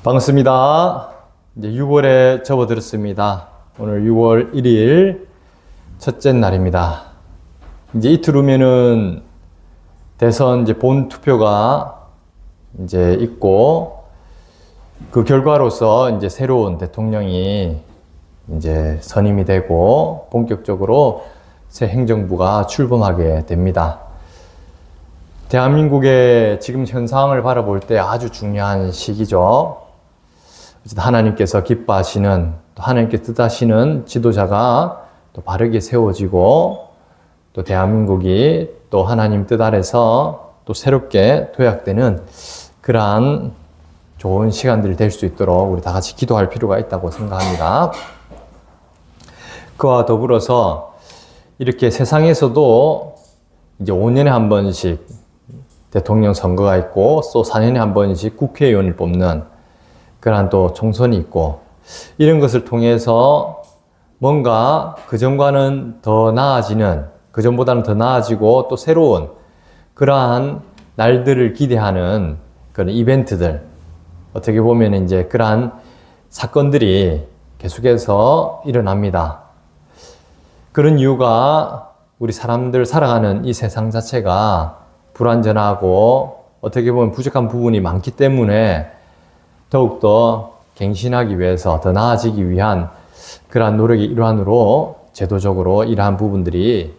반갑습니다. 이제 6월에 접어들었습니다. 오늘 6월 1일 첫째 날입니다. 이제 이틀 후면은 대선 이제 본 투표가 이제 있고, 그 결과로서 이제 새로운 대통령이 이제 선임이 되고 본격적으로 새 행정부가 출범하게 됩니다. 대한민국의 지금 현상을 바라볼 때 아주 중요한 시기죠. 하나님께서 기뻐하시는, 또 하나님께 뜻하시는 지도자가 또 바르게 세워지고, 또 대한민국이 또 하나님 뜻 아래서 또 새롭게 도약되는 그러한 좋은 시간들이 될 수 있도록 우리 다 같이 기도할 필요가 있다고 생각합니다. 그와 더불어서 이렇게 세상에서도 이제 5년에 한 번씩 대통령 선거가 있고, 또 4년에 한 번씩 국회의원을 뽑는 그러한 또 총선이 있고, 이런 것을 통해서 뭔가 그전과는 더 나아지는, 그전보다는 더 나아지고 또 새로운 그러한 날들을 기대하는 그런 이벤트들, 어떻게 보면 이제 그러한 사건들이 계속해서 일어납니다. 그런 이유가 우리 사람들 살아가는 이 세상 자체가 불완전하고 어떻게 보면 부족한 부분이 많기 때문에 더욱더 갱신하기 위해서, 더 나아지기 위한 그러한 노력의 일환으로 제도적으로 이러한 부분들이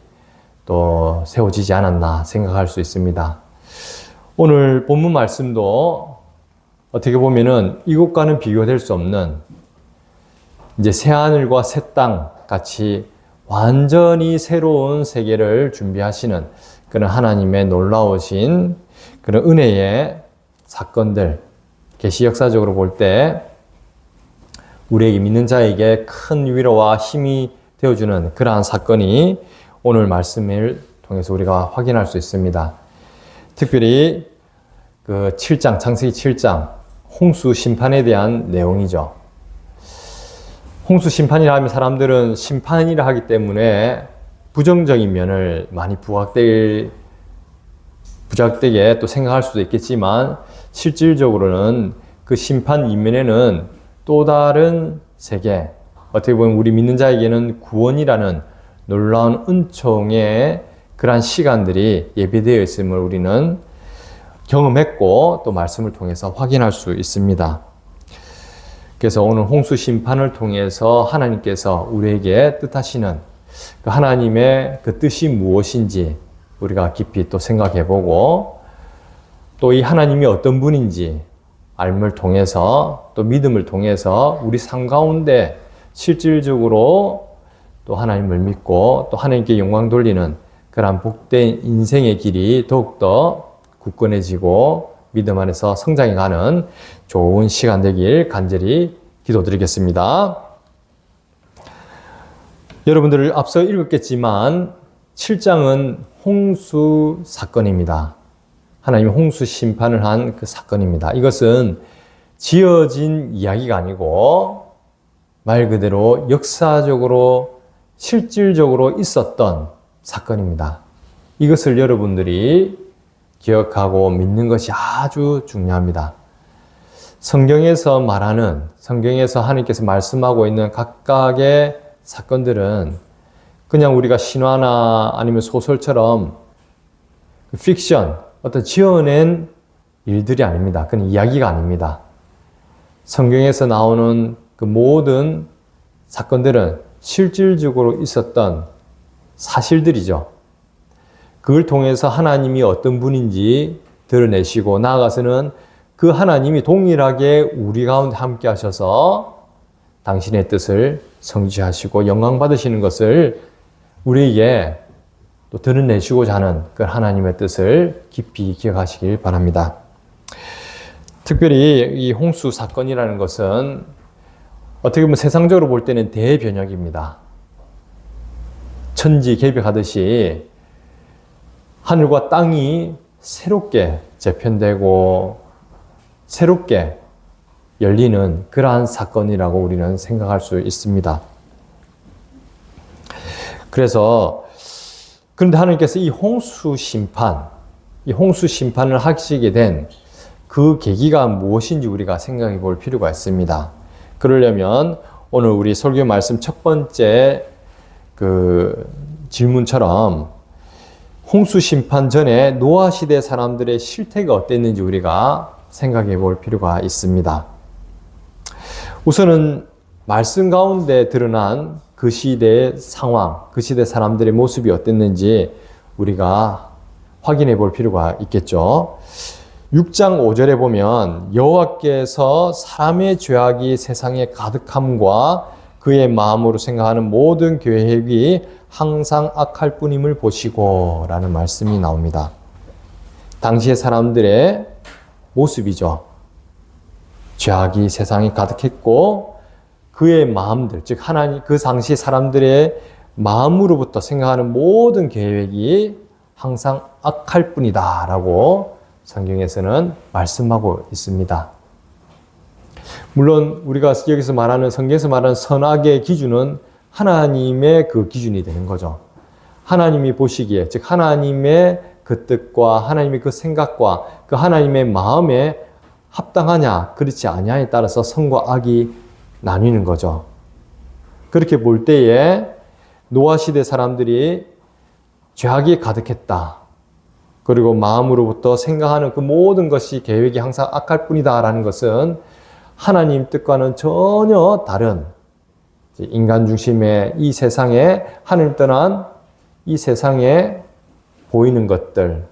또 세워지지 않았나 생각할 수 있습니다. 오늘 본문 말씀도 어떻게 보면은 이곳과는 비교될 수 없는 이제 새하늘과 새 땅 같이 완전히 새로운 세계를 준비하시는 그런 하나님의 놀라우신 그런 은혜의 사건들, 계시 역사적으로 볼 때 우리에게 믿는 자에게 큰 위로와 힘이 되어주는 그러한 사건이 오늘 말씀을 통해서 우리가 확인할 수 있습니다. 특별히 그 7장, 창세기 7장 홍수 심판에 대한 내용이죠. 홍수 심판이라 하면 사람들은 심판이라 하기 때문에 부정적인 면을 많이 부각되게 또 생각할 수도 있겠지만, 실질적으로는 그 심판 이면에는 또 다른 세계, 어떻게 보면 우리 믿는 자에게는 구원이라는 놀라운 은총의 그러한 시간들이 예비되어 있음을 우리는 경험했고 또 말씀을 통해서 확인할 수 있습니다. 그래서 오늘 홍수 심판을 통해서 하나님께서 우리에게 뜻하시는 그 하나님의 그 뜻이 무엇인지 우리가 깊이 또 생각해 보고, 또 이 하나님이 어떤 분인지 알을 통해서, 또 믿음을 통해서 우리 삶 가운데 실질적으로 또 하나님을 믿고 또 하나님께 영광 돌리는 그런 복된 인생의 길이 더욱더 굳건해지고 믿음 안에서 성장해가는 좋은 시간 되길 간절히 기도드리겠습니다. 여러분들을 앞서 읽었겠지만 7장은 홍수 사건입니다. 하나님이 홍수 심판을 한 그 사건입니다. 이것은 지어진 이야기가 아니고 말 그대로 역사적으로 실질적으로 있었던 사건입니다. 이것을 여러분들이 기억하고 믿는 것이 아주 중요합니다. 성경에서 말하는, 성경에서 하나님께서 말씀하고 있는 각각의 사건들은 그냥 우리가 신화나 아니면 소설처럼 픽션, 어떤 지어낸 일들이 아닙니다. 그건 이야기가 아닙니다. 성경에서 나오는 그 모든 사건들은 실질적으로 있었던 사실들이죠. 그걸 통해서 하나님이 어떤 분인지 드러내시고, 나아가서는 그 하나님이 동일하게 우리 가운데 함께 하셔서 당신의 뜻을 성취하시고 영광 받으시는 것을 우리에게 또 드러내시고자 하는 그 하나님의 뜻을 깊이 기억하시길 바랍니다. 특별히 이 홍수 사건이라는 것은 어떻게 보면 세상적으로 볼 때는 대변혁입니다. 천지개벽하듯이 하늘과 땅이 새롭게 재편되고 새롭게 열리는 그러한 사건이라고 우리는 생각할 수 있습니다. 그런데 하나님께서 이 홍수 심판을 하시게 된 그 계기가 무엇인지 우리가 생각해 볼 필요가 있습니다. 그러려면 오늘 우리 설교 말씀 첫 번째 그 질문처럼 홍수 심판 전에 노아 시대 사람들의 실태가 어땠는지 우리가 생각해 볼 필요가 있습니다. 우선은 말씀 가운데 드러난 그 시대의 상황, 그 시대 사람들의 모습이 어땠는지 우리가 확인해 볼 필요가 있겠죠. 6장 5절에 보면 여호와께서 사람의 죄악이 세상에 가득함과 그의 마음으로 생각하는 모든 계획이 항상 악할 뿐임을 보시고 라는 말씀이 나옵니다. 당시의 사람들의 모습이죠. 죄악이 세상에 가득했고 그의 마음들, 즉 하나님, 그 당시 사람들의 마음으로부터 생각하는 모든 계획이 항상 악할 뿐이다 라고 성경에서는 말씀하고 있습니다. 물론 우리가 여기서 말하는, 성경에서 말하는 선악의 기준은 하나님의 그 기준이 되는 거죠. 하나님이 보시기에, 즉 하나님의 그 뜻과 하나님의 그 생각과 그 하나님의 마음에 합당하냐 그렇지 않냐에 따라서 선과 악이 나뉘는 거죠. 그렇게 볼 때에 노아 시대 사람들이 죄악이 가득했다. 그리고 마음으로부터 생각하는 그 모든 것이 계획이 항상 악할 뿐이다라는 것은 하나님 뜻과는 전혀 다른 인간 중심의 이 세상에, 하늘 떠난 이 세상에 보이는 것들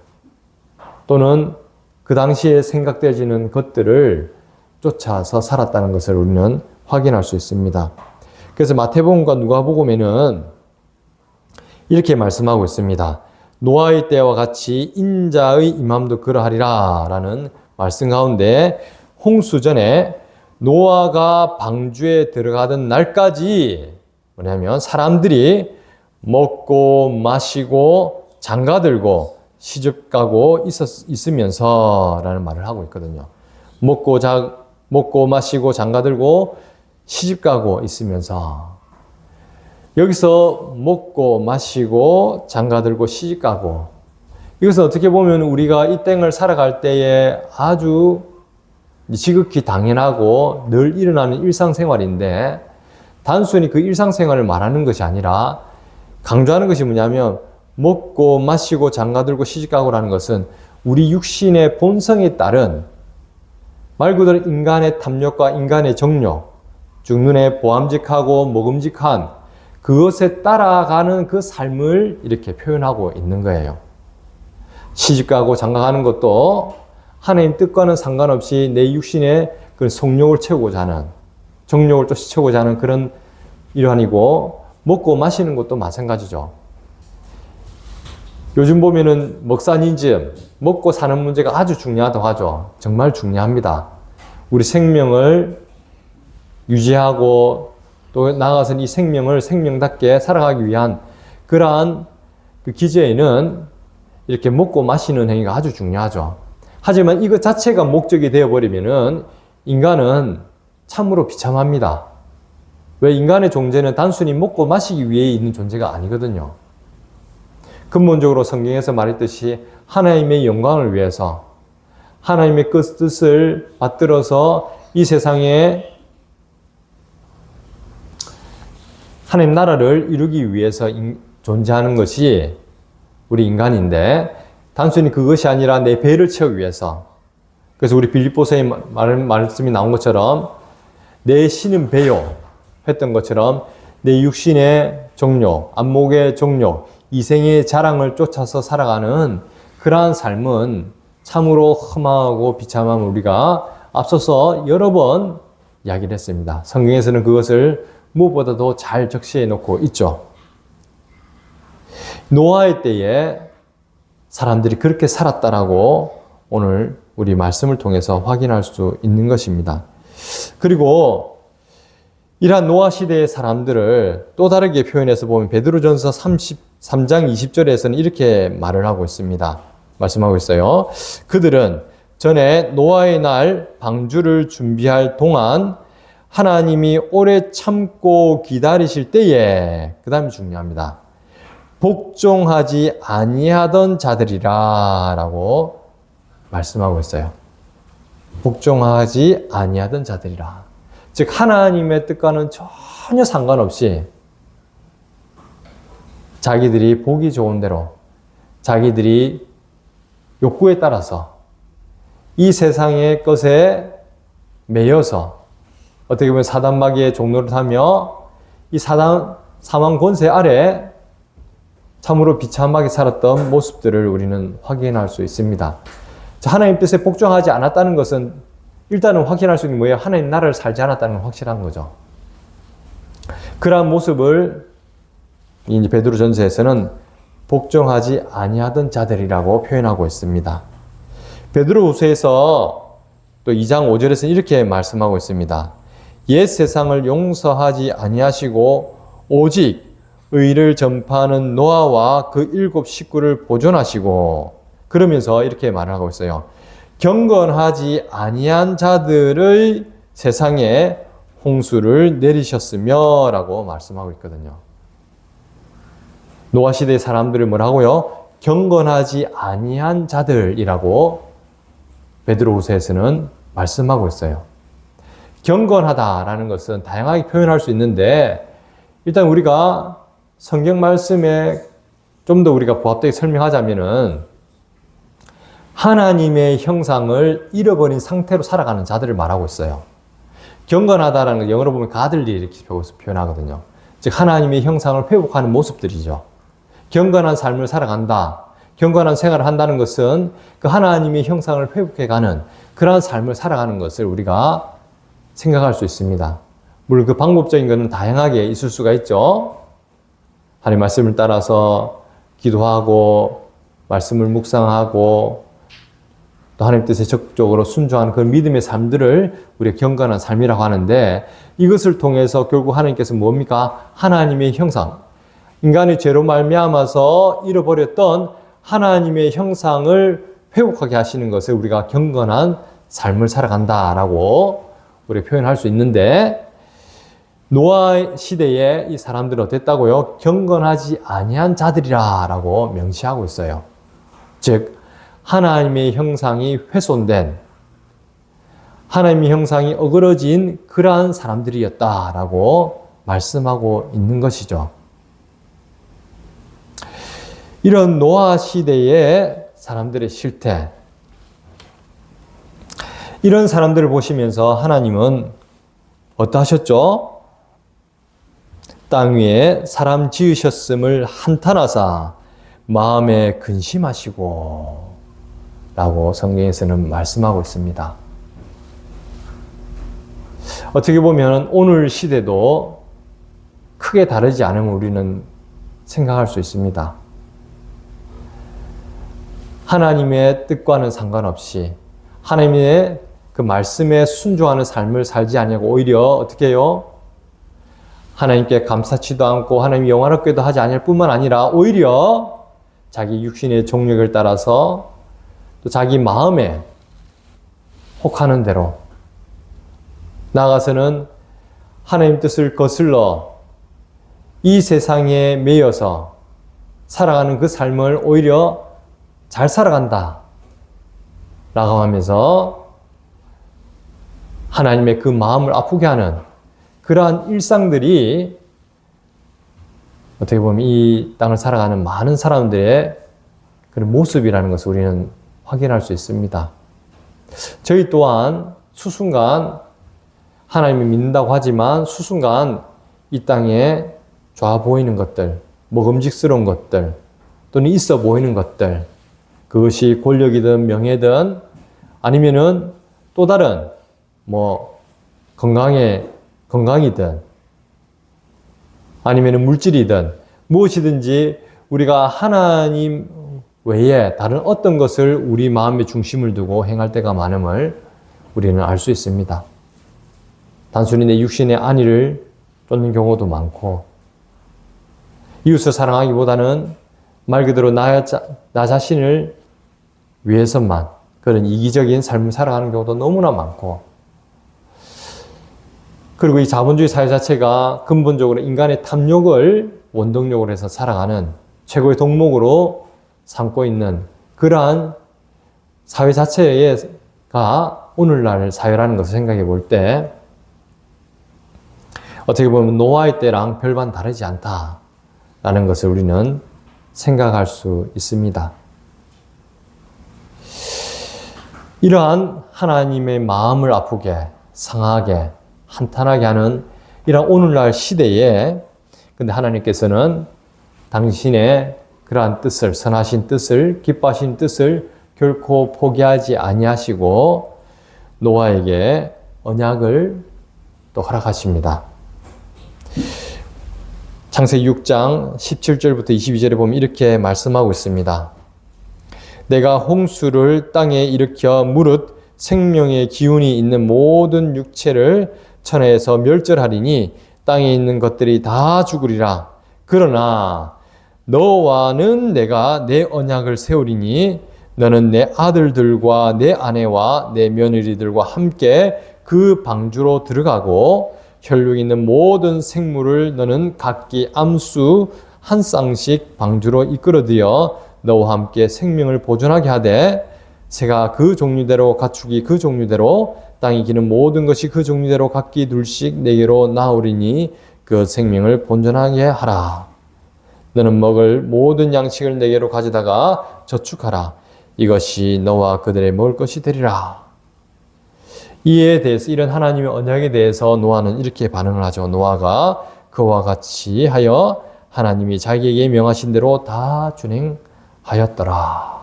또는 그 당시에 생각되어지는 것들을 쫓아서 살았다는 것을 우리는 확인할 수 있습니다. 그래서 마태복음과 누가복음에는 이렇게 말씀하고 있습니다. 노아의 때와 같이 인자의 임함도 그러하리라 라는 말씀 가운데 홍수 전에 노아가 방주에 들어가던 날까지 뭐냐면 사람들이 먹고 마시고 장가들고 시집가고 있으면서 라는 말을 하고 있거든요. 먹고 마시고 장가들고 시집가고 있으면서 여기서 먹고 마시고 장가들고 시집가고 이것은 어떻게 보면 우리가 이 땅을 살아갈 때에 아주 지극히 당연하고 늘 일어나는 일상생활인데 단순히 그 일상생활을 말하는 것이 아니라 강조하는 것이 뭐냐면 먹고 마시고 장가들고 시집가고라는 것은 우리 육신의 본성에 따른 말 그대로 인간의 탐욕과 인간의 정욕, 즉 눈에 보암직하고 먹음직한 그것에 따라가는 그 삶을 이렇게 표현하고 있는 거예요. 시집가고 장가가는 것도 하나님 뜻과는 상관없이 내 육신의 그 속욕을 채우고자 하는, 정욕을 또 채우고자 하는 그런 일환이고, 먹고 마시는 것도 마찬가지죠. 요즘 보면은 먹사니즘, 먹고 사는 문제가 아주 중요하다고 하죠. 정말 중요합니다. 우리 생명을 유지하고 또 나아가서 이 생명을 생명답게 살아가기 위한 그러한 그 기제에는 이렇게 먹고 마시는 행위가 아주 중요하죠. 하지만 이것 자체가 목적이 되어버리면은 인간은 참으로 비참합니다. 왜 인간의 존재는 단순히 먹고 마시기 위해 있는 존재가 아니거든요. 근본적으로 성경에서 말했듯이 하나님의 영광을 위해서 하나님의 그 뜻을 받들어서 이 세상에 하나님 나라를 이루기 위해서 존재하는 것이 우리 인간인데 단순히 그것이 아니라 내 배를 채우기 위해서 그래서 우리 빌립보서에 말씀이 나온 것처럼 내 신은 배요 했던 것처럼 내 육신의 정욕, 안목의 정욕, 이생의 자랑을 쫓아서 살아가는 그러한 삶은 참으로 험하고 비참함을 우리가 앞서서 여러 번 이야기를 했습니다. 성경에서는 그것을 무엇보다도 잘 적시해 놓고 있죠. 노아의 때에 사람들이 그렇게 살았다라고 오늘 우리 말씀을 통해서 확인할 수 있는 것입니다. 그리고 이러한 노아 시대의 사람들을 또 다르게 표현해서 보면 베드로전서 33장 20절에서는 이렇게 말을 하고 있습니다. 말씀하고 있어요. 그들은 전에 노아의 날 방주를 준비할 동안 하나님이 오래 참고 기다리실 때에, 그 다음이 중요합니다. 복종하지 아니하던 자들이라 라고 말씀하고 있어요. 복종하지 아니하던 자들이라. 즉 하나님의 뜻과는 전혀 상관없이 자기들이 보기 좋은 대로 자기들이 욕구에 따라서 이 세상의 것에 매여서 어떻게 보면 사단마귀의 종로를 타며 이 사망 권세 아래 참으로 비참하게 살았던 모습들을 우리는 확인할 수 있습니다. 하나님 뜻에 복종하지 않았다는 것은 일단은 확인할 수 있는 뭐예요? 하나님 나라를 살지 않았다는 건 확실한 거죠. 그러한 모습을 이제 베드로전서에서는 복종하지 아니하던 자들이라고 표현하고 있습니다. 베드로후서에서 또 2장 5절에서는 이렇게 말씀하고 있습니다. 옛 세상을 용서하지 아니하시고 오직 의를 전파하는 노아와 그 7 식구를 보존하시고, 그러면서 이렇게 말을 하고 있어요. 경건하지 아니한 자들의 세상에 홍수를 내리셨으며 라고 말씀하고 있거든요. 노아 시대의 사람들을 뭐라고요? 경건하지 아니한 자들이라고 베드로후서에서는 말씀하고 있어요. 경건하다라는 것은 다양하게 표현할 수 있는데, 일단 우리가 성경 말씀에 좀 더 우리가 부합되게 설명하자면은 하나님의 형상을 잃어버린 상태로 살아가는 자들을 말하고 있어요. 경건하다라는 걸 영어로 보면 godly 이렇게 표현하거든요. 즉 하나님의 형상을 회복하는 모습들이죠. 경건한 삶을 살아간다. 경건한 생활을 한다는 것은 그 하나님의 형상을 회복해가는 그러한 삶을 살아가는 것을 우리가 생각할 수 있습니다. 물론 그 방법적인 것은 다양하게 있을 수가 있죠. 하나님 말씀을 따라서 기도하고 말씀을 묵상하고 또 하나님 뜻에 적극적으로 순종하는 그런 믿음의 삶들을 우리가 경건한 삶이라고 하는데, 이것을 통해서 결국 하나님께서 뭡니까? 하나님의 형상, 인간의 죄로 말미암아서 잃어버렸던 하나님의 형상을 회복하게 하시는 것을 우리가 경건한 삶을 살아간다라고 우리가 표현할 수 있는데, 노아 시대에 이 사람들은 어땠다고요? 경건하지 아니한 자들이라 라고 명시하고 있어요. 즉 하나님의 형상이 훼손된, 하나님의 형상이 어그러진 그러한 사람들이었다라고 말씀하고 있는 것이죠. 이런 노아 시대의 사람들의 실태, 이런 사람들을 보시면서 하나님은 어떠하셨죠? 땅 위에 사람 지으셨음을 한탄하사 마음에 근심하시고 라고 성경에서는 말씀하고 있습니다. 어떻게 보면 오늘 시대도 크게 다르지 않음을 우리는 생각할 수 있습니다. 하나님의 뜻과는 상관없이 하나님의 그 말씀에 순종하는 삶을 살지 아니하고 오히려 어떻게 해요? 하나님께 감사치도 않고 하나님 영화롭게도 하지 아니할 뿐만 아니라 오히려 자기 육신의 정욕을 따라서 또 자기 마음에 혹하는 대로 나아가서는 하나님 뜻을 거슬러 이 세상에 매여서 살아가는 그 삶을 오히려 잘 살아간다 라고 하면서 하나님의 그 마음을 아프게 하는 그러한 일상들이 어떻게 보면 이 땅을 살아가는 많은 사람들의 그런 모습이라는 것을 우리는 확인할 수 있습니다. 저희 또한 수순간 하나님을 믿는다고 하지만 수순간 이 땅에 좋아 보이는 것들, 먹음직스러운 것들 또는 있어 보이는 것들, 그것이 권력이든 명예든 아니면은 또 다른 건강이든 아니면 물질이든 무엇이든지 우리가 하나님 외에 다른 어떤 것을 우리 마음의 중심을 두고 행할 때가 많음을 우리는 알 수 있습니다. 단순히 내 육신의 안위를 쫓는 경우도 많고, 이웃을 사랑하기보다는 말 그대로 나 자신을 위해서만 그런 이기적인 삶을 살아가는 경우도 너무나 많고, 그리고 이 자본주의 사회 자체가 근본적으로 인간의 탐욕을 원동력으로 해서 살아가는 최고의 덕목으로 삼고 있는 그러한 사회 자체가 오늘날 사회라는 것을 생각해 볼 때 어떻게 보면 노아의 때랑 별반 다르지 않다라는 것을 우리는 생각할 수 있습니다. 이러한 하나님의 마음을 아프게, 상하게, 한탄하게 하는 이러한 오늘날 시대에 근데 하나님께서는 당신의 그러한 뜻을, 선하신 뜻을, 기뻐하신 뜻을 결코 포기하지 아니하시고 노아에게 언약을 또 허락하십니다. 창세기 6장 17절부터 22절에 보면 이렇게 말씀하고 있습니다. 내가 홍수를 땅에 일으켜 무릇 생명의 기운이 있는 모든 육체를 천하에서 멸절하리니 땅에 있는 것들이 다 죽으리라. 그러나 너와는 내가 내 언약을 세우리니 너는 내 아들들과 내 아내와 내 며느리들과 함께 그 방주로 들어가고 혈육 있는 모든 생물을 너는 각기 암수 한 쌍씩 방주로 이끌어들여 너와 함께 생명을 보존하게 하되 새가 그 종류대로 가축이 그 종류대로 땅이 기는 모든 것이 그 종류대로 각기 둘씩 내게로 나오리니 그 생명을 본전하게 하라. 너는 먹을 모든 양식을 내게로 가져다가 저축하라. 이것이 너와 그들의 먹을 것이 되리라. 이에 대해서 이런 하나님의 언약에 대해서 노아는 이렇게 반응을 하죠. 노아가 그와 같이 하여 하나님이 자기에게 명하신 대로 다 준행하였더라.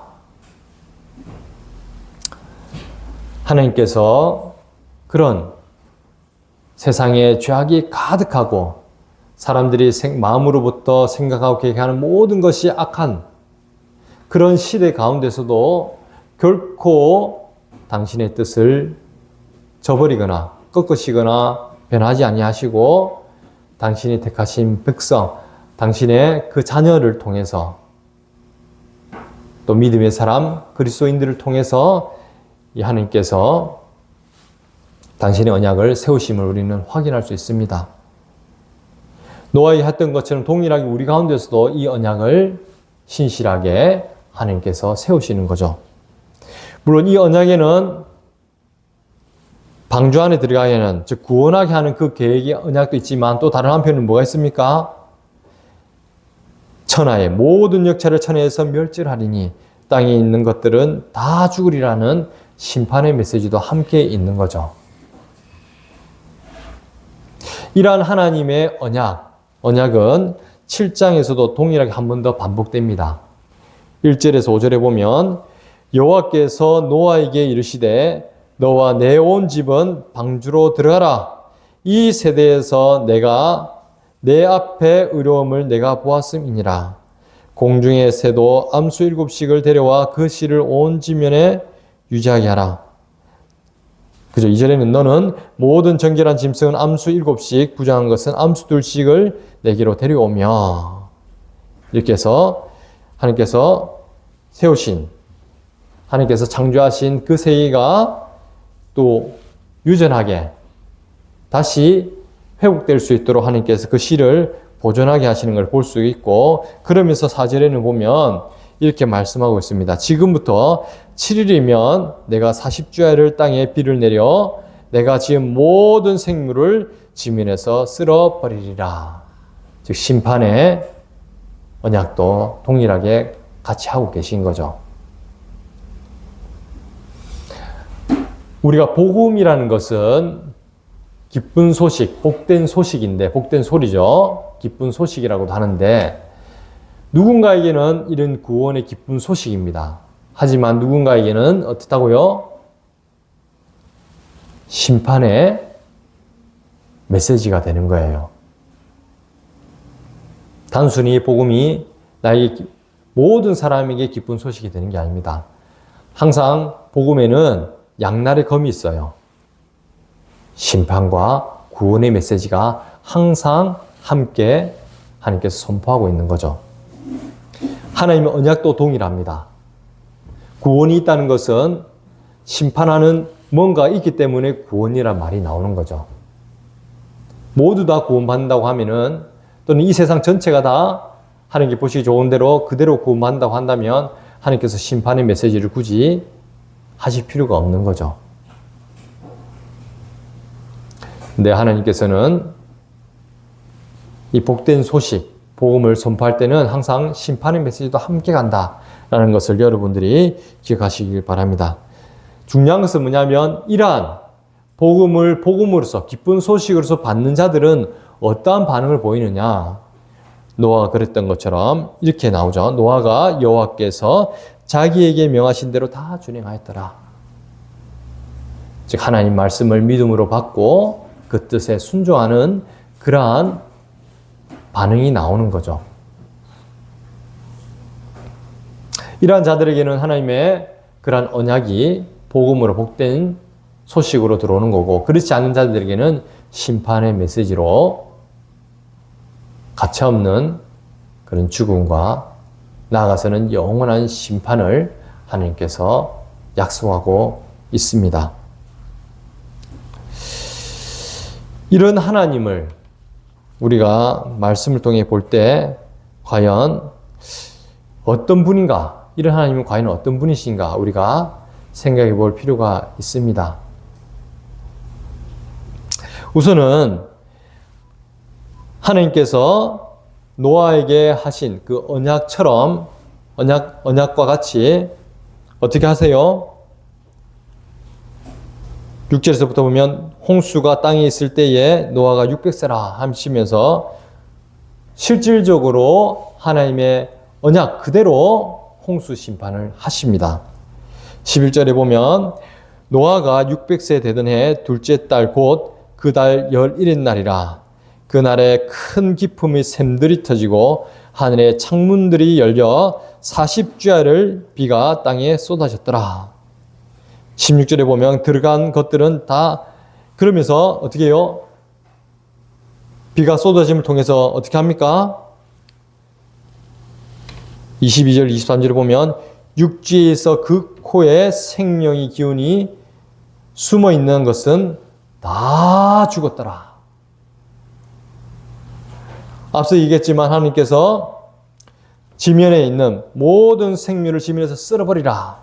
하나님께서 그런 세상에 죄악이 가득하고 사람들이 마음으로부터 생각하고 계획하는 모든 것이 악한 그런 시대 가운데서도 결코 당신의 뜻을 저버리거나 꺾으시거나 변하지 아니하시고 당신이 택하신 백성, 당신의 그 자녀를 통해서 또 믿음의 사람, 그리스도인들을 통해서 이 하나님께서 당신의 언약을 세우심을 우리는 확인할 수 있습니다. 노아에 했던 것처럼 동일하게 우리 가운데서도 이 언약을 신실하게 하나님께서 세우시는 거죠. 물론 이 언약에는 방주 안에 들어가게는 즉 구원하게 하는 그 계획의 언약도 있지만 또 다른 한편은 뭐가 있습니까? 천하의 모든 역사를 천하에서 멸절하리니 땅에 있는 것들은 다 죽으리라는 심판의 메시지도 함께 있는 거죠. 이러한 하나님의 언약은 7장에서도 동일하게 한 번 더 반복됩니다. 1절에서 5절에 보면 여호와께서 노아에게 이르시되 너와 내 온 집은 방주로 들어가라. 이 세대에서 내가 내 앞에 의로움을 내가 보았음이니라. 공중의 새도 암수 7씩을 데려와 그 씨를 온 지면에 유지하게 하라. 그죠? 2절에는 너는 모든 정결한 짐승은 암수 7씩, 부정한 것은 암수 2씩을 내게로 데려오며 이렇게 해서 하나님께서 세우신, 하나님께서 창조하신 그 세계가 또 유전하게 다시 회복될 수 있도록 하나님께서 그 씨를 보존하게 하시는 걸 볼 수 있고, 그러면서 4절에는 보면 이렇게 말씀하고 있습니다. 지금부터 7일이면 내가 40주야를 땅에 비를 내려 내가 지은 모든 생물을 지면에서 쓸어버리리라. 즉 심판의 언약도 동일하게 같이 하고 계신 거죠. 우리가 복음이라는 것은 기쁜 소식, 복된 소식인데, 복된 소리죠. 기쁜 소식이라고도 하는데 누군가에게는 이런 구원의 기쁜 소식입니다. 하지만 누군가에게는 어떻다고요? 심판의 메시지가 되는 거예요. 단순히 복음이 나에게 모든 사람에게 기쁜 소식이 되는 게 아닙니다. 항상 복음에는 양날의 검이 있어요. 심판과 구원의 메시지가 항상 함께 하나님께서 선포하고 있는 거죠. 하나님의 언약도 동일합니다. 구원이 있다는 것은 심판하는 뭔가 있기 때문에 구원이란 말이 나오는 거죠. 모두 다 구원받는다고 하면은, 또는 이 세상 전체가 다 하나님께 보시기 좋은 대로 그대로 구원받는다고 한다면 하나님께서 심판의 메시지를 굳이 하실 필요가 없는 거죠. 근데 하나님께서는 이 복된 소식, 복음을 선포할 때는 항상 심판의 메시지도 함께 간다라는 것을 여러분들이 기억하시길 바랍니다. 중요한 것은 뭐냐면 이러한 복음을 복음으로서 기쁜 소식으로서 받는 자들은 어떠한 반응을 보이느냐. 노아가 그랬던 것처럼 이렇게 나오죠. 노아가 여호와께서 자기에게 명하신 대로 다 준행하였더라. 즉 하나님 말씀을 믿음으로 받고 그 뜻에 순종하는 그러한 반응이 나오는 거죠. 이러한 자들에게는 하나님의 그러한 언약이 복음으로 복된 소식으로 들어오는 거고, 그렇지 않은 자들에게는 심판의 메시지로 가차없는 그런 죽음과 나아가서는 영원한 심판을 하나님께서 약속하고 있습니다. 이런 하나님을 우리가 말씀을 통해 볼 때 과연 어떤 분인가, 이런 하나님은 과연 어떤 분이신가 우리가 생각해 볼 필요가 있습니다. 우선은 하나님께서 노아에게 하신 그 언약처럼 언약과 같이 어떻게 하세요? 6절에서부터 보면 홍수가 땅에 있을 때에 노아가 600세라 하시면서 실질적으로 하나님의 언약 그대로 홍수 심판을 하십니다. 11절에 보면 노아가 600세 되던 해 둘째 달 곧 그 달 11일 날이라. 그날에 큰 기품의 샘들이 터지고 하늘의 창문들이 열려 40주야를 비가 땅에 쏟아졌더라. 16절에 보면 들어간 것들은 다 그러면서 어떻게 해요? 비가 쏟아짐을 통해서 어떻게 합니까? 22절 23절에 보면 육지에서 그 코에 생명의 기운이 숨어 있는 것은 다 죽었더라. 앞서 얘기했지만 하나님께서 지면에 있는 모든 생물을 지면에서 쓸어버리라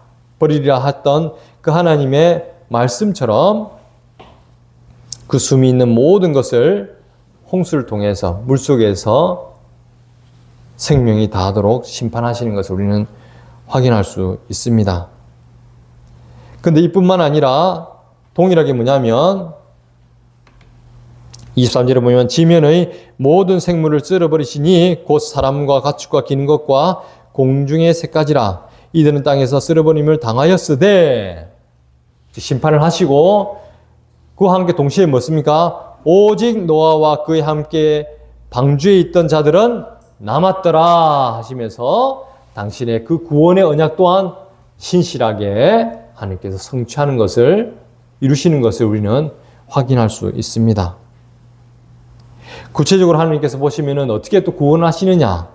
했던 그 하나님의 말씀처럼 그 숨이 있는 모든 것을 홍수를 통해서 물속에서 생명이 다하도록 심판하시는 것을 우리는 확인할 수 있습니다. 그런데 이뿐만 아니라 동일하게 뭐냐면 23절에 보면 지면의 모든 생물을 쓸어버리시니 곧 사람과 가축과 기는 것과 공중의 새까지라. 이들은 땅에서 쓸어버림을 당하였으되, 심판을 하시고 그와 함께 동시에 뭐습니까? 오직 노아와 그에 함께 방주에 있던 자들은 남았더라 하시면서 당신의 그 구원의 언약 또한 신실하게 하나님께서 성취하는 것을 이루시는 것을 우리는 확인할 수 있습니다. 구체적으로 하나님께서 보시면은 어떻게 또 구원하시느냐?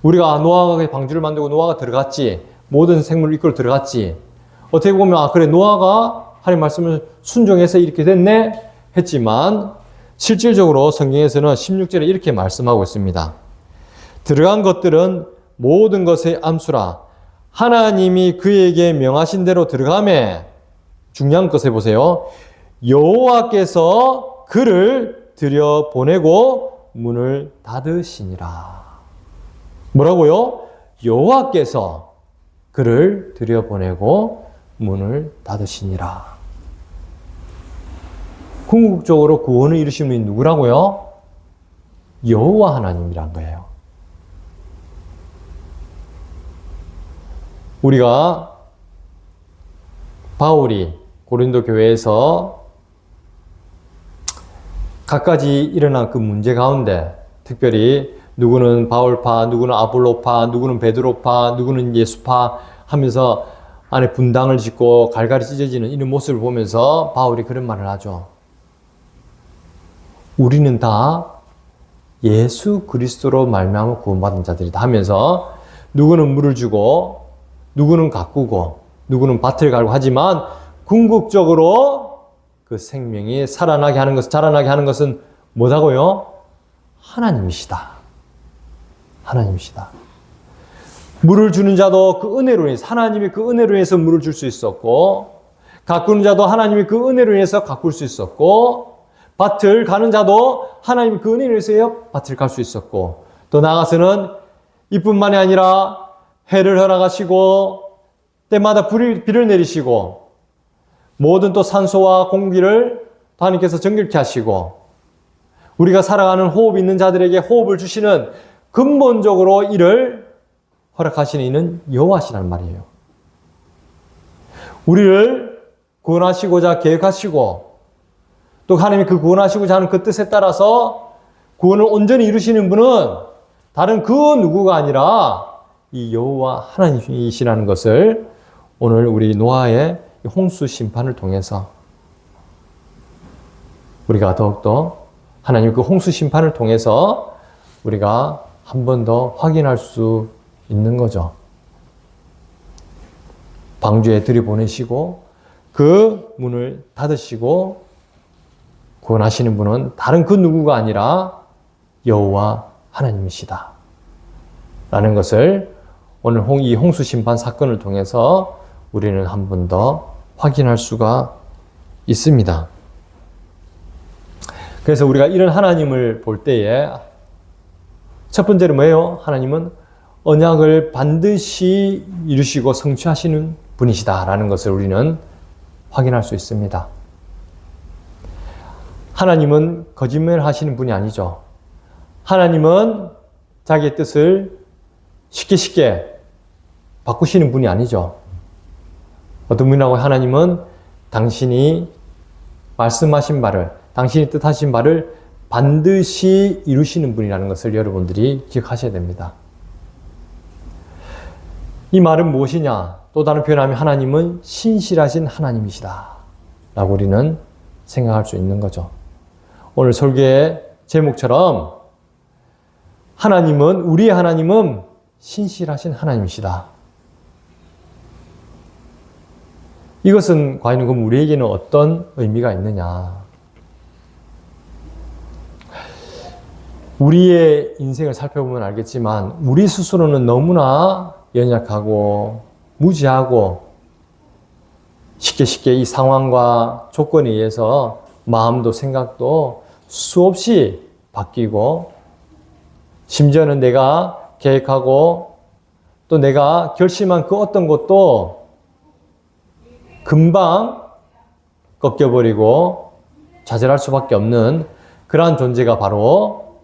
우리가 노아가 방주를 만들고 노아가 들어갔지, 모든 생물을 이끌어 들어갔지. 어떻게 보면 그래 노아가 하나님 말씀을 순종해서 이렇게 됐네 했지만 실질적으로 성경에서는 16절에 이렇게 말씀하고 있습니다. 들어간 것들은 모든 것의 암수라. 하나님이 그에게 명하신 대로 들어가매. 중요한 것을 보세요. 여호와께서 그를 들여보내고 문을 닫으시니라. 뭐라고요? 여호와께서 그를 들여보내고 문을 닫으시니라. 궁극적으로 구원을 이루신 분이 누구라고요? 여호와 하나님이란 거예요. 우리가 바울이 고린도 교회에서 갖가지 일어난 그 문제 가운데 특별히 누구는 바울파, 누구는 아볼로파, 누구는 베드로파, 누구는 예수파 하면서 안에 분당을 짓고 갈갈이 찢어지는 이런 모습을 보면서 바울이 그런 말을 하죠. 우리는 다 예수 그리스도로 말미암아 구원받은 자들이다 하면서 누구는 물을 주고 누구는 가꾸고 누구는 밭을 갈고 하지만 궁극적으로 그 생명이 살아나게 하는 것은, 자라나게 하는 것은 뭐다고요? 하나님이시다. 하나님이시다. 물을 주는 자도 그 은혜로 인해서, 하나님이 그 은혜로 인해서 물을 줄 수 있었고, 가꾸는 자도 하나님이 그 은혜로 인해서 가꿀 수 있었고, 밭을 가는 자도 하나님 그 은혜를 위해서 밭을 갈 수 있었고, 또 나아가서는 이뿐만이 아니라 해를 허락하시고 때마다 비를 내리시고 모든 또 산소와 공기를 하나님께서 정결케 하시고 우리가 살아가는 호흡 있는 자들에게 호흡을 주시는 근본적으로 이를 허락하시는 이는 여호와시라는 말이에요. 우리를 구원하시고자 계획하시고 또 하나님이 그 구원하시고자 하는 그 뜻에 따라서 구원을 온전히 이루시는 분은 다른 그 누구가 아니라 이 여호와 하나님이시라는 것을 오늘 우리 노아의 홍수 심판을 통해서 우리가 더욱더 하나님 그 홍수 심판을 통해서 우리가 한 번 더 확인할 수 있는 거죠. 방주에 들이보내시고 그 문을 닫으시고 구원하시는 분은 다른 그 누구가 아니라 여호와 하나님이시다 라는 것을 오늘 이 홍수 심판 사건을 통해서 우리는 한 번 더 확인할 수가 있습니다. 그래서 우리가 이런 하나님을 볼 때에 첫 번째로 뭐예요? 하나님은 언약을 반드시 이루시고 성취하시는 분이시다라는 것을 우리는 확인할 수 있습니다. 하나님은 거짓말 하시는 분이 아니죠. 하나님은 자기의 뜻을 쉽게 바꾸시는 분이 아니죠. 어떤 분이라고 하나님은 당신이 말씀하신 바를, 당신이 뜻하신 바를 반드시 이루시는 분이라는 것을 여러분들이 기억하셔야 됩니다. 이 말은 무엇이냐? 또 다른 표현하면 하나님은 신실하신 하나님이시다 라고 우리는 생각할 수 있는 거죠. 오늘 설교의 제목처럼 우리의 하나님은 신실하신 하나님이시다. 이것은 과연 그럼 우리에게는 어떤 의미가 있느냐? 우리의 인생을 살펴보면 알겠지만 우리 스스로는 너무나 연약하고 무지하고 쉽게 이 상황과 조건에 의해서 마음도 생각도 수없이 바뀌고 심지어는 내가 계획하고 또 내가 결심한 그 어떤 것도 금방 꺾여버리고 좌절할 수밖에 없는 그러한 존재가 바로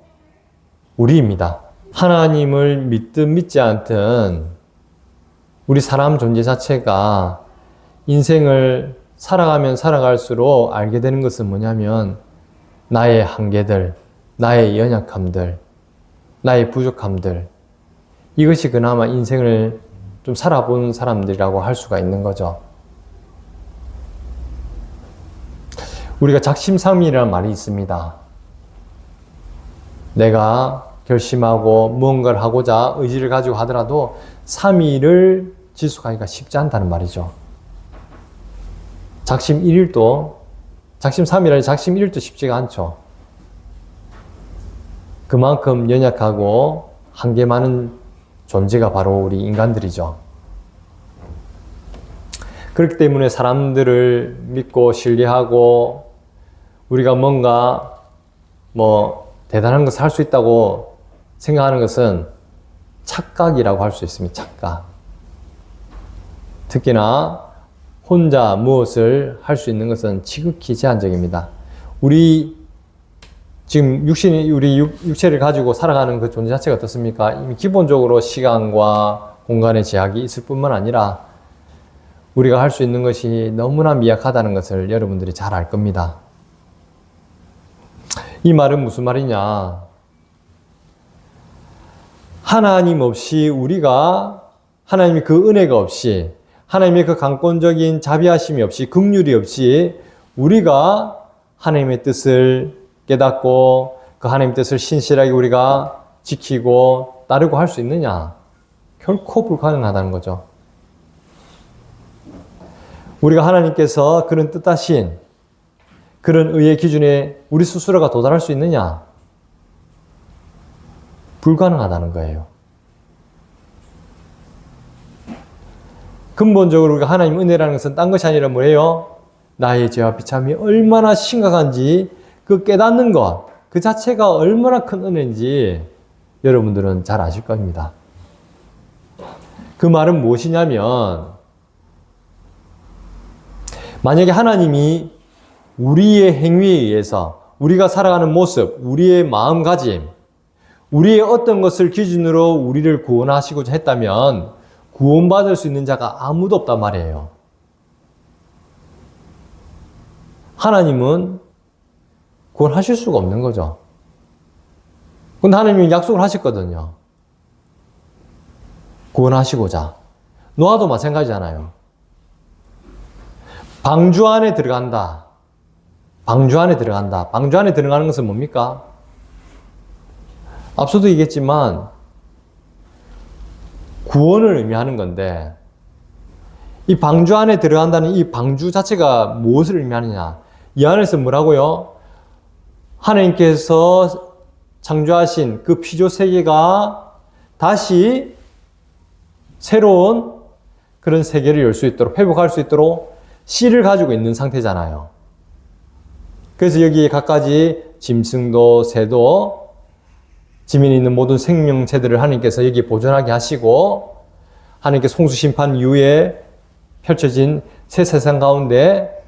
우리입니다. 하나님을 믿든 믿지 않든 우리 사람 존재 자체가 인생을 살아가면 살아갈수록 알게 되는 것은 뭐냐면 나의 한계들, 나의 연약함들, 나의 부족함들, 이것이 그나마 인생을 좀 살아본 사람들이라고 할 수가 있는 거죠. 우리가 작심삼일이라는 말이 있습니다. 내가 결심하고 무언가를 하고자 의지를 가지고 하더라도 3일을 지속하기가 쉽지 않다는 말이죠. 작심 3일이 작심 1일도 쉽지가 않죠. 그만큼 연약하고 한계 많은 존재가 바로 우리 인간들이죠. 그렇기 때문에 사람들을 믿고 신뢰하고 우리가 뭔가 대단한 것을 할 수 있다고 생각하는 것은 착각이라고 할 수 있습니다. 착각. 특히나 혼자 무엇을 할 수 있는 것은 지극히 제한적입니다. 우리 지금 우리 육체를 가지고 살아가는 그 존재 자체가 어떻습니까? 이미 기본적으로 시간과 공간의 제약이 있을 뿐만 아니라 우리가 할 수 있는 것이 너무나 미약하다는 것을 여러분들이 잘 알 겁니다. 이 말은 무슨 말이냐? 하나님 없이 하나님의 그 은혜가 없이, 하나님의 그 강권적인 자비하심이 없이, 긍휼이 없이 우리가 하나님의 뜻을 깨닫고 그 하나님의 뜻을 신실하게 우리가 지키고 따르고 할 수 있느냐? 결코 불가능하다는 거죠. 우리가 하나님께서 그런 뜻하신 그런 의의 기준에 우리 스스로가 도달할 수 있느냐? 불가능하다는 거예요. 근본적으로 우리가 하나님 은혜라는 것은 딴 것이 아니라 뭐예요? 나의 죄와 비참이 얼마나 심각한지 그 깨닫는 것, 그 자체가 얼마나 큰 은혜인지 여러분들은 잘 아실 겁니다. 그 말은 무엇이냐면, 만약에 하나님이 우리의 행위에 의해서 우리가 살아가는 모습, 우리의 마음가짐, 우리의 어떤 것을 기준으로 우리를 구원하시고자 했다면 구원받을 수 있는 자가 아무도 없단 말이에요. 하나님은 구원하실 수가 없는 거죠. 근데 하나님이 약속을 하셨거든요. 구원하시고자. 노아도 마찬가지잖아요. 방주 안에 들어간다. 방주 안에 들어간다. 방주 안에 들어가는 것은 뭡니까? 앞서도 얘기했지만 구원을 의미하는 건데, 이 방주 안에 들어간다는 이 방주 자체가 무엇을 의미하느냐? 이 안에서 뭐라고요? 하나님께서 창조하신 그 피조 세계가 다시 새로운 그런 세계를 열 수 있도록, 회복할 수 있도록 씨를 가지고 있는 상태잖아요. 그래서 여기에 갖가지 짐승도 새도 지면에 있는 모든 생명체들을 하나님께서 여기에 보존하게 하시고, 하나님께서 홍수 심판 이후에 펼쳐진 새 세상 가운데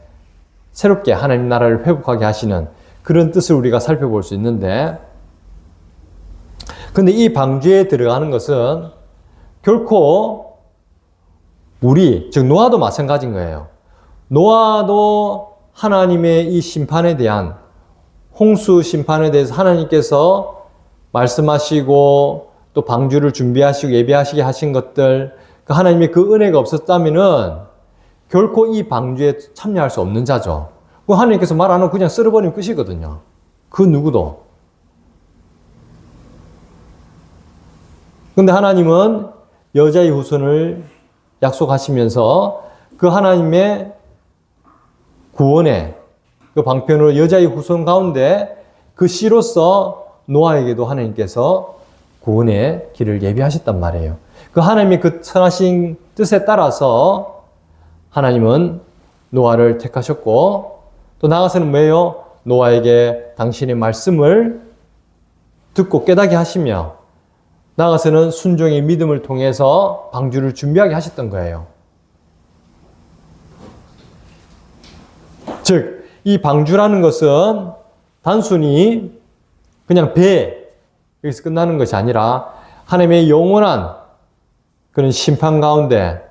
새롭게 하나님 나라를 회복하게 하시는 그런 뜻을 우리가 살펴볼 수 있는데, 근데 이 방주에 들어가는 것은 결코 우리, 즉 노아도 마찬가지인 거예요. 노아도 하나님의 이 심판에 대한, 홍수 심판에 대해서 하나님께서 말씀하시고 또 방주를 준비하시고 예배하시게 하신 것들, 그 하나님의 그 은혜가 없었다면은 결코 이 방주에 참여할 수 없는 자죠. 그 하나님께서 말 안 하고 그냥 쓸어버리면 끝이거든요. 그 누구도. 근데 하나님은 여자의 후손을 약속하시면서 그 하나님의 구원의 그 방편으로 여자의 후손 가운데 그 씨로서 노아에게도 하나님께서 구원의 길을 예비하셨단 말이에요. 그 하나님의 그 선하신 뜻에 따라서 하나님은 노아를 택하셨고, 또 나아가서는 뭐예요? 노아에게 당신의 말씀을 듣고 깨닫게 하시며, 나아가서는 순종의 믿음을 통해서 방주를 준비하게 하셨던 거예요. 즉, 이 방주라는 것은 단순히 그냥 배, 여기서 끝나는 것이 아니라 하나님의 영원한 그런 심판 가운데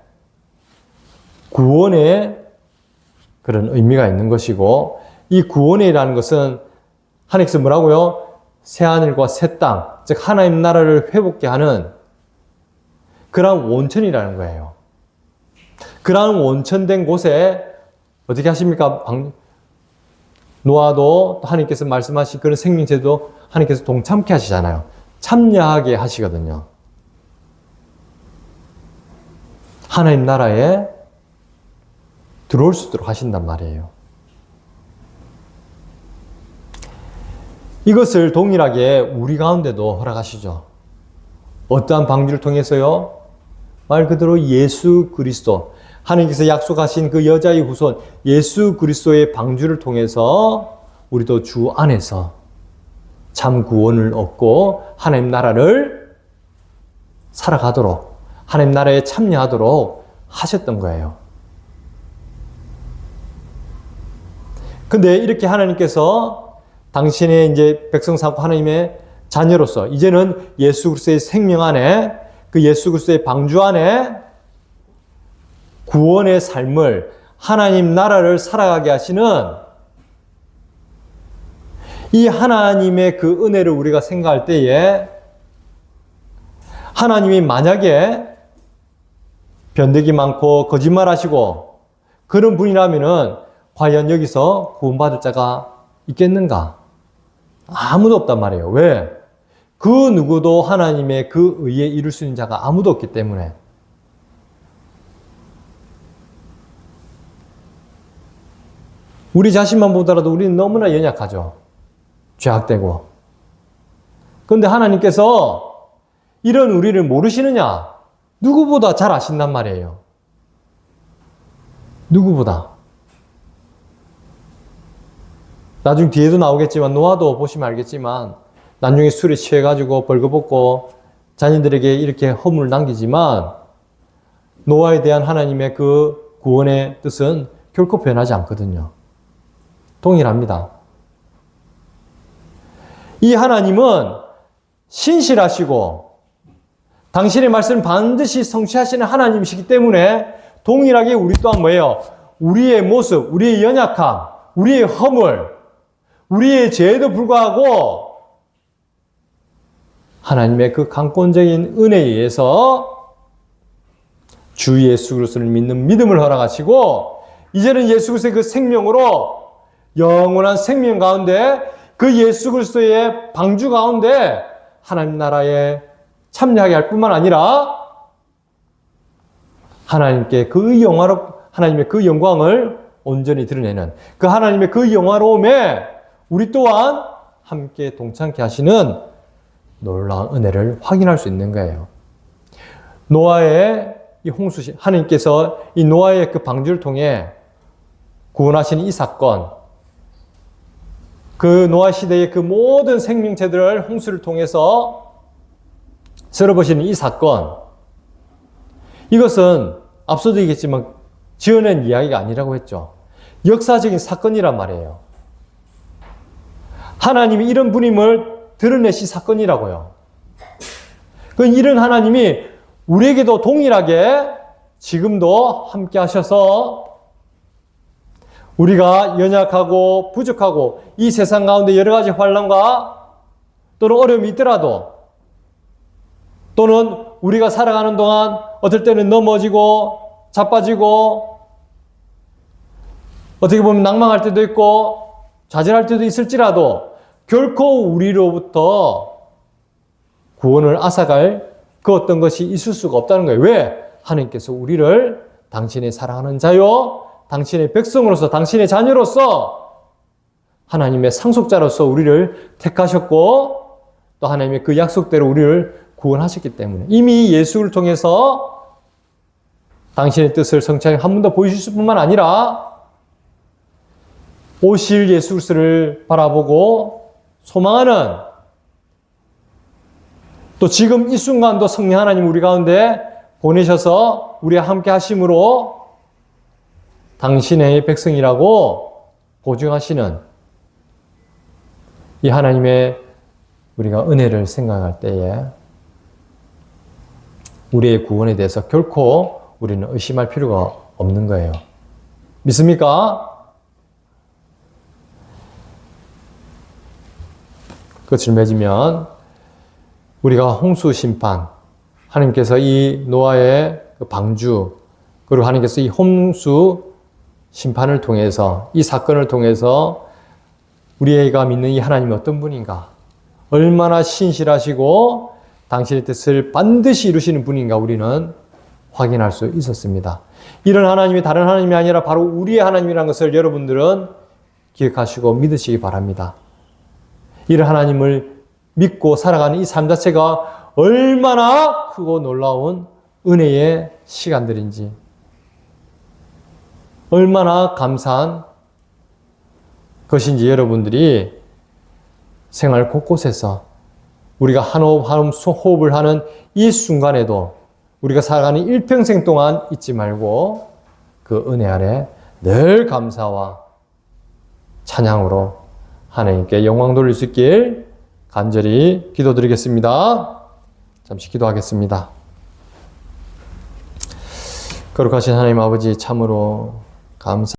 구원의 그런 의미가 있는 것이고, 이 구원이라는 것은 하나님께서 뭐라고요? 새하늘과 새 땅, 즉 하나님 나라를 회복케 하는 그러한 원천이라는 거예요. 그러한 원천된 곳에 어떻게 하십니까? 노아도 하나님께서 말씀하신 그런 생명체도 하나님께서 동참케 하시잖아요. 참여하게 하시거든요. 하나님 나라에 들어올 수 있도록 하신단 말이에요. 이것을 동일하게 우리 가운데도 허락하시죠. 어떠한 방주를 통해서요? 말 그대로 예수 그리스도, 하나님께서 약속하신 그 여자의 후손 예수 그리스도의 방주를 통해서 우리도 주 안에서 참 구원을 얻고 하나님 나라를 살아가도록, 하나님 나라에 참여하도록 하셨던 거예요. 근데 이렇게 하나님께서 당신의 이제 백성 삼고 하나님의 자녀로서 이제는 예수 그리스도의 생명 안에, 그 예수 그리스도의 방주 안에 구원의 삶을, 하나님 나라를 살아가게 하시는 이 하나님의 그 은혜를 우리가 생각할 때에, 하나님이 만약에 변덕이 많고 거짓말하시고 그런 분이라면은 과연 여기서 구원받을 자가 있겠는가? 아무도 없단 말이에요. 왜? 그 누구도 하나님의 그 의에 이룰 수 있는 자가 아무도 없기 때문에. 우리 자신만 보더라도 우리는 너무나 연약하죠. 죄악되고. 그런데 하나님께서 이런 우리를 모르시느냐? 누구보다 잘 아신단 말이에요. 누구보다. 나중 뒤에도 나오겠지만 노아도 보시면 알겠지만 나중에 술에 취해가지고 벌거벗고 자녀들에게 이렇게 허물을 남기지만 노아에 대한 하나님의 그 구원의 뜻은 결코 변하지 않거든요. 동일합니다. 이 하나님은 신실하시고 당신의 말씀을 반드시 성취하시는 하나님이시기 때문에 동일하게 우리 또한 뭐예요? 우리의 모습, 우리의 연약함, 우리의 허물, 우리의 죄에도 불구하고 하나님의 그 강권적인 은혜에 의해서 주 예수 그리스도를 믿는 믿음을 허락하시고 이제는 예수 그리스도의 그 생명으로 영원한 생명 가운데 그 예수 그리스도의 방주 가운데 하나님 나라에 참여하게 할 뿐만 아니라 하나님의 그 영광을 온전히 드러내는 그 하나님의 그 영화로움에 우리 또한 함께 동참케 하시는 놀라운 은혜를 확인할 수 있는 거예요. 노아의 이 홍수, 하나님께서 이 노아의 그 방주를 통해 구원하시는 이 사건, 그 노아 시대의 그 모든 생명체들을 홍수를 통해서 쓸어버리는 이 사건, 이것은 앞서도 얘기했지만 지어낸 이야기가 아니라고 했죠. 역사적인 사건이란 말이에요. 하나님이 이런 분임을 드러내신 사건이라고요. 그 이런 하나님이 우리에게도 동일하게 지금도 함께 하셔서 우리가 연약하고 부족하고 이 세상 가운데 여러 가지 환난과 또는 어려움이 있더라도 또는 우리가 살아가는 동안 어떨 때는 넘어지고 자빠지고 어떻게 보면 낭망할 때도 있고 좌절할 때도 있을지라도 결코 우리로부터 구원을 앗아갈 그 어떤 것이 있을 수가 없다는 거예요. 왜? 하나님께서 우리를 당신의 사랑하는 자요, 당신의 백성으로서, 당신의 자녀로서 하나님의 상속자로서 우리를 택하셨고 또 하나님의 그 약속대로 우리를 구원하셨기 때문에 이미 예수를 통해서 당신의 뜻을 성취하게 한 번 더 보여주실 뿐만 아니라 오실 예수 그리스도를 바라보고 소망하는 또 지금 이 순간도 성령 하나님 우리 가운데 보내셔서 우리와 함께 하심으로 당신의 백성이라고 보증하시는 이 하나님의 우리가 은혜를 생각할 때에 우리의 구원에 대해서 결코 우리는 의심할 필요가 없는 거예요. 믿습니까? 끝을 맺으면 우리가 홍수 심판, 하나님께서 이 노아의 그 방주, 그리고 하나님께서 이 홍수 심판을 통해서 이 사건을 통해서 우리가 믿는 이 하나님이 어떤 분인가, 얼마나 신실하시고 당신의 뜻을 반드시 이루시는 분인가 우리는 확인할 수 있었습니다. 이런 하나님이 다른 하나님이 아니라 바로 우리의 하나님이라는 것을 여러분들은 기억하시고 믿으시기 바랍니다. 이런 하나님을 믿고 살아가는 이 삶 자체가 얼마나 크고 놀라운 은혜의 시간들인지, 얼마나 감사한 것인지 여러분들이 생활 곳곳에서 우리가 한 호흡 한 호흡을 하는 이 순간에도 우리가 살아가는 일평생 동안 잊지 말고 그 은혜 아래 늘 감사와 찬양으로 하나님께 영광 돌릴 수 있길 간절히 기도드리겠습니다. 잠시 기도하겠습니다. 거룩하신 하나님 아버지, 참으로 감사